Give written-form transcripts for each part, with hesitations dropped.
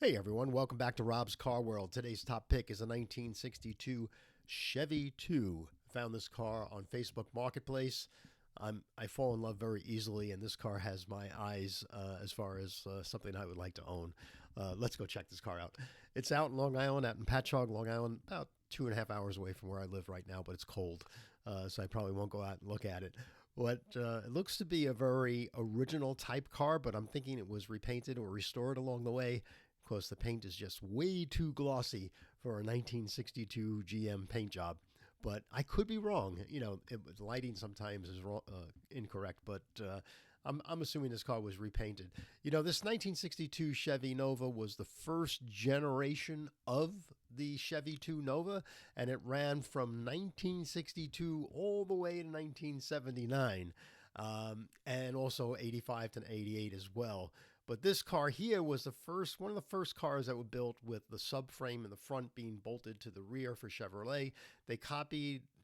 Hey everyone, welcome back to Rob's Car World. Today's top pick is a 1962 Chevy II. Found this car on Facebook Marketplace. I fall in love very easily, and this car has my eyes as far as something I would like to own. Let's go check this car out. It's out in Long Island, out in Patchogue, Long Island, about 2.5 hours away from where I live right now, but it's cold, so I probably won't go out and look at it. What it looks to be a very original type car, but I'm thinking it was repainted or restored along the way. Of course, the paint is just way too glossy for a 1962 GM paint job. But I could be wrong. Lighting sometimes is wrong, incorrect, but I'm assuming this car was repainted. This 1962 Chevy Nova was the first generation of the Chevy II Nova, and it ran from 1962 all the way to 1979, and also 85 to 88 as well. But this car here was one of the first cars that were built with the subframe in the front being bolted to the rear for Chevrolet.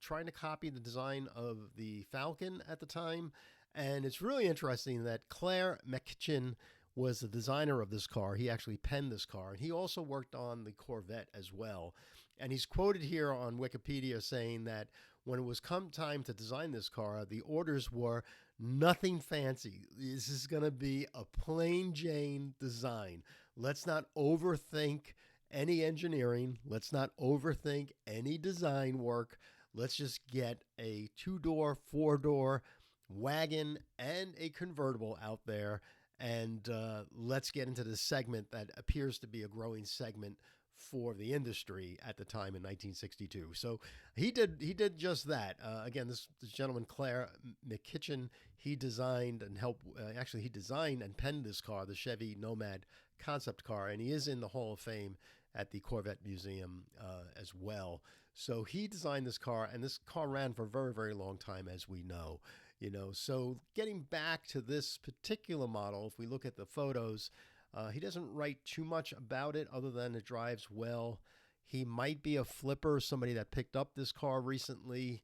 Trying to copy the design of the Falcon at the time. And it's really interesting that Claire McKitchen was the designer of this car. He actually penned this car, and he also worked on the Corvette as well. And he's quoted here on Wikipedia saying that when it was come time to design this car, the orders were nothing fancy. This is going to be a plain Jane design. Let's not overthink any engineering. Let's not overthink any design work. Let's just get a 2-door, 4-door wagon and a convertible out there, and let's get into this segment that appears to be a growing segment for the industry at the time in 1962. So he did just that. Again, this gentleman, Claire McKitchen, he designed and helped. He designed and penned this car, the Chevy Nomad concept car, and he is in the Hall of Fame at the Corvette Museum as well. So he designed this car, and this car ran for a very, very long time, as we know. So getting back to this particular model, if we look at the photos, he doesn't write too much about it other than it drives well. He might be a flipper, somebody that picked up this car recently.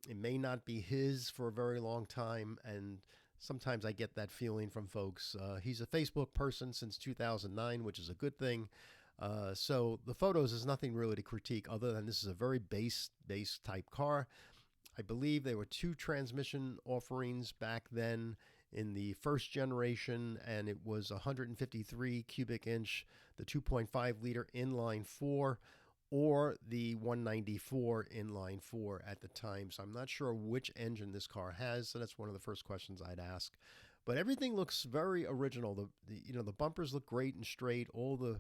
It may not be his for a very long time, and sometimes I get that feeling from folks. He's a Facebook person since 2009, which is a good thing. So the photos is nothing really to critique other than this is a very base type car. I believe there were 2 transmission offerings back then in the first generation, and it was 153 cubic inch, the 2.5 liter inline 4, or the 194 inline 4 at the time. So I'm not sure which engine this car has. So that's one of the first questions I'd ask. But everything looks very original. The bumpers look great and straight. All the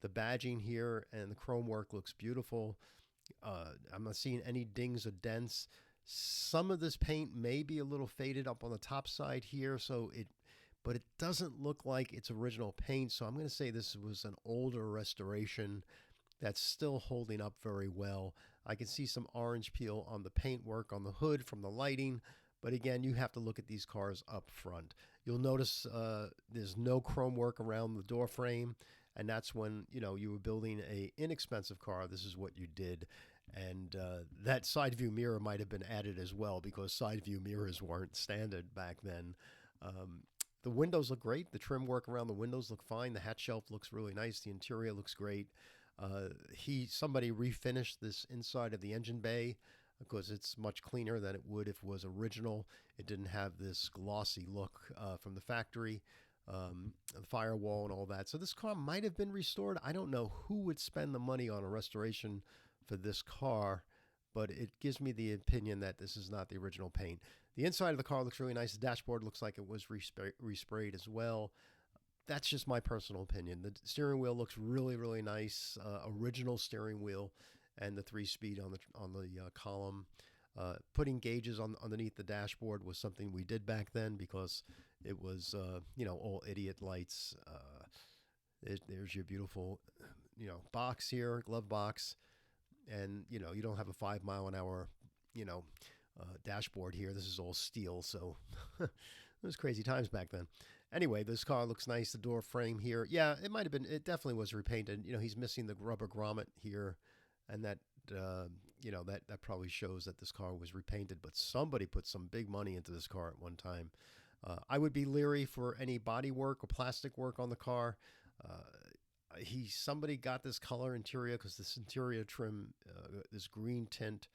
badging here and the chrome work looks beautiful. I'm not seeing any dings or dents. Some of this paint may be a little faded up on the top side here, but it doesn't look like it's original paint. So I'm going to say this was an older restoration that's still holding up very well. I can see some orange peel on the paintwork on the hood from the lighting, but again, you have to look at these cars up front. You'll notice there's no chrome work around the door frame, and that's when you were building a inexpensive car. This is what you did. And that side view mirror might have been added as well because side view mirrors weren't standard back then. The windows look great. The trim work around the windows look fine. The hatch shelf looks really nice. The interior looks great. Somebody refinished this inside of the engine bay because it's much cleaner than it would if it was original. It didn't have this glossy look from the factory, the firewall and all that. So this car might have been restored. I don't know who would spend the money on a restoration for this car, but it gives me the opinion that this is not the original paint. The inside of the car looks really nice. The dashboard looks like it was resprayed as well. That's just my personal opinion. The steering wheel looks really, really nice. Original steering wheel, and the 3-speed on the column. Putting gauges underneath the dashboard was something we did back then because it was all idiot lights. There's your beautiful box here, glove box. And, you don't have a 5-mile-an-hour, dashboard here. This is all steel. So it was crazy times back then. Anyway, this car looks nice. The door frame here. Yeah, it definitely was repainted. He's missing the rubber grommet here. And that, that probably shows that this car was repainted. But somebody put some big money into this car at one time. I would be leery for any body work or plastic work on the car. somebody got this color interior because this interior trim, this green tint,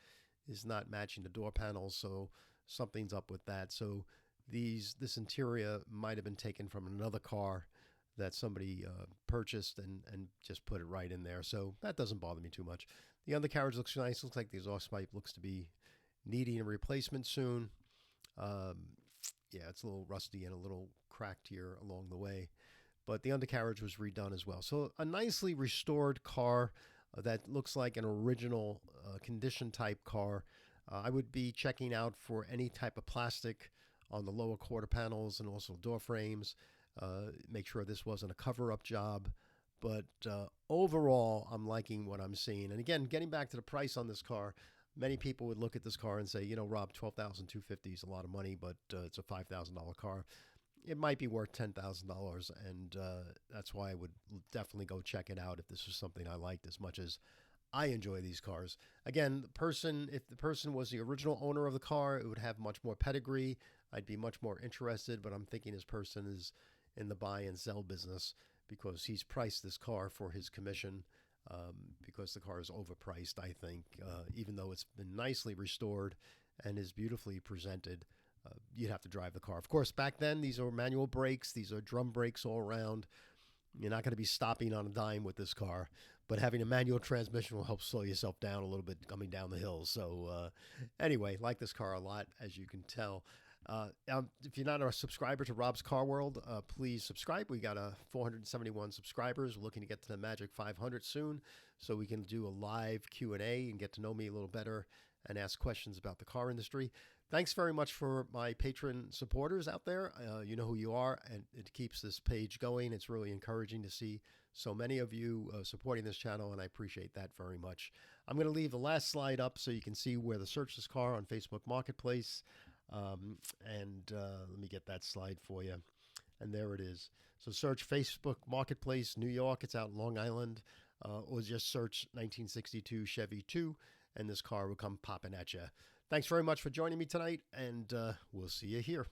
is not matching the door panels, so something's up with that. So this interior might have been taken from another car that somebody purchased and just put it right in there. So that doesn't bother me too much. The undercarriage looks nice. Looks like the exhaust pipe looks to be needing a replacement soon. Yeah, it's a little rusty and a little cracked here along the way, but the undercarriage was redone as well. So a nicely restored car that looks like an original condition type car. I would be checking out for any type of plastic on the lower quarter panels and also door frames. Make sure this wasn't a cover-up job. But overall, I'm liking what I'm seeing. And again, getting back to the price on this car, many people would look at this car and say, you know, Rob, $12,250 is a lot of money, but it's a $5,000 car. It might be worth $10,000, and that's why I would definitely go check it out if this was something I liked as much as I enjoy these cars. Again, if the person was the original owner of the car, it would have much more pedigree. I'd be much more interested, but I'm thinking this person is in the buy and sell business because he's priced this car for his commission because the car is overpriced, I think, even though it's been nicely restored and is beautifully presented. You'd have to drive the car. Of course, back then, these are manual brakes. These are drum brakes all around. You're not going to be stopping on a dime with this car, but having a manual transmission will help slow yourself down a little bit coming down the hill. So anyway, like this car a lot, as you can tell. If you're not a subscriber to Rob's Car World, please subscribe. We got 471 subscribers. We're looking to get to the magic 500 soon, so we can do a live Q&A and get to know me a little better and ask questions about the car industry. Thanks very much for my patron supporters out there. You know who you are, and it keeps this page going. It's really encouraging to see so many of you supporting this channel, and I appreciate that very much. I'm going to leave the last slide up so you can see where to search this car on Facebook Marketplace. Let me get that slide for you. And there it is. So search Facebook Marketplace, New York. It's out in Long Island. Or just search 1962 Chevy II, and this car will come popping at you. Thanks very much for joining me tonight, and we'll see you here.